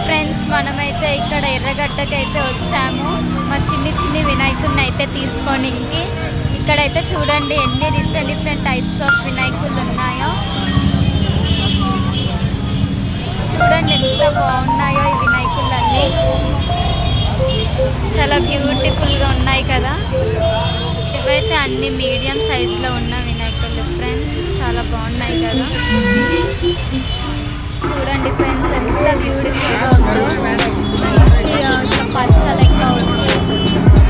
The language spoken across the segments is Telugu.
ఫ్రెండ్స్, మనమైతే ఇక్కడ ఎర్రగడ్డకైతే వచ్చాము. మా చిన్ని వినాయకుడిని అయితే తీసుకోనికి. ఇక్కడైతే చూడండి ఎన్ని డిఫరెంట్ టైప్స్ ఆఫ్ వినాయకులు ఉన్నాయో. చూడండి ఎంత బాగున్నాయో ఈ వినాయకులన్నీ. చాలా బ్యూటిఫుల్గా ఉన్నాయి కదా. ఇవైతే అన్ని మీడియం సైజులో ఉన్న వినాయకులు ఫ్రెండ్స్. చాలా బాగున్నాయి కదా. చూడండి ఫ్రెండ్స్ ఎంత బ్యూటిఫుల్గా ఉందో. మంచిగా పచ్చ లెక్క వచ్చి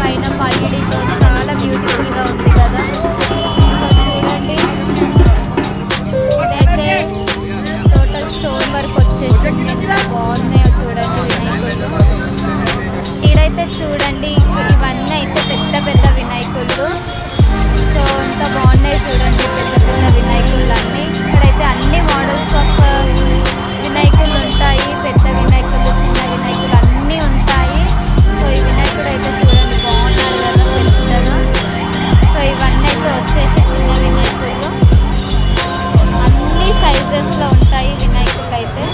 పైన పగిడితో చాలా బ్యూటిఫుల్గా ఉంది కదా. సో చూడండి, ఇదైతే టోటల్ స్టోన్ వర్క్ వచ్చేసి ఎంత బాగున్నాయో చూడండి వినాయకులు. ఇక్కడైతే చూడండి ఇవన్నీ అయితే పెద్ద వినాయకులు. సో ఎంత బాగున్నాయి చూడండి పెద్ద వినాయకులు అన్నీ. ఇక్కడైతే అన్ని మోడల్స్ ఆఫ్ వినాయకులు ఉంటాయి. పెద్ద వినాయకులు, చిన్న వినాయకులు అన్నీ ఉంటాయి. సో ఈ వినాయకుడు అయితే చూడండి బాగున్నాడు కదా పెద్దగా. సో ఇవన్నీ అయితే వచ్చేసి చిన్న వినాయకులు. అన్ని సైజెస్లో ఉంటాయి వినాయకులు అయితే.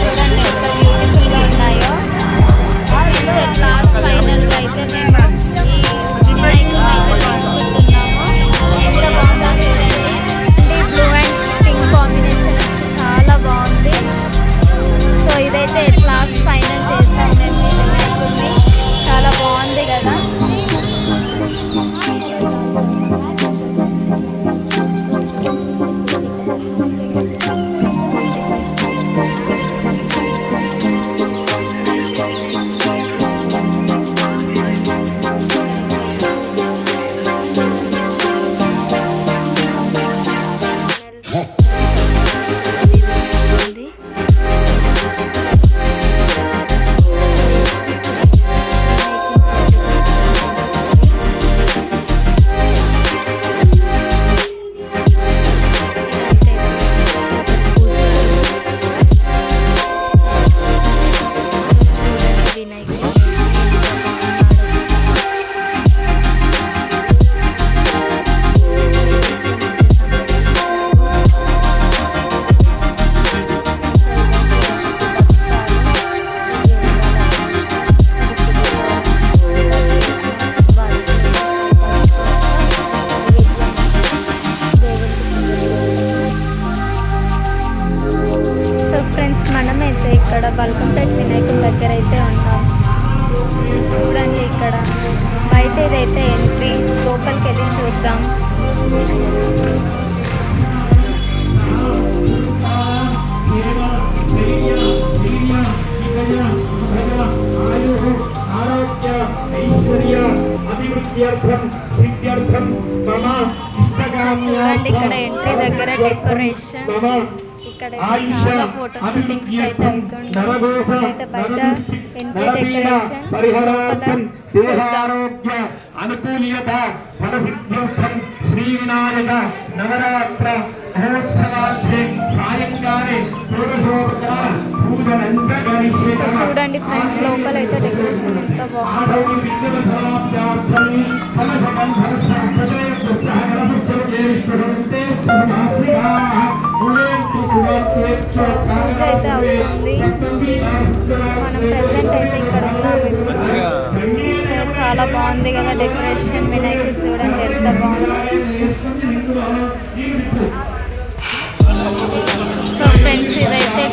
చూడండి ఎంత బ్యూటిఫుల్గా ఉన్నాయో. లాస్ట్ ఫైనల్గా అయితే మేము ఈ వినాయకుడిని అయితే తీసుకుంటున్నాము. ఎంత బాగుందో చూడండి. అంటే బ్లూ అండ్ పింక్ కాంబినేషన్ వచ్చి చాలా బాగుంది. సో ఇదైతే లాస్ట్ ఫైనల్ చేస్తాం మేము ఈ వినాయకుడిని. చాలా బాగుంది కదా. మనమైతే ఇక్కడ బల్కంపేట వినాయకుల దగ్గర అయితే ఉన్నాం. చూడండి ఇక్కడ బయట ఇదైతే ఎంట్రీ. లోపలికి వెళ్ళి చూద్దాం. చూడండి ఇక్కడ ఎంట్రీ దగ్గర డెకరేషన్. ఇక్కడ చాలా ఫోటో షూటింగ్స్ అయితే అవుతుంది. బయట ఎంట్రీ డెకరేషన్ అనుకూల్యత ఫలసిద్ధ్యర్థం శ్రీ వినాయక నవరాత్ర మహోత్సవార్థే సాయంకాలే చూడండి ఫ్రెండ్స్, లోపల అయితే డెకరేషన్ ఎంత బాగుంది. పూజ అయితే అవుతుంది. మనం ప్రెసెంట్ అయితే ఇక్కడ ఉన్నాము. చాలా బాగుంది కదా డెకరేషన్. వినాయకుడు చూడండి ఎంత బాగుంది. సో ఫ్రెండ్స్, ఇదైతే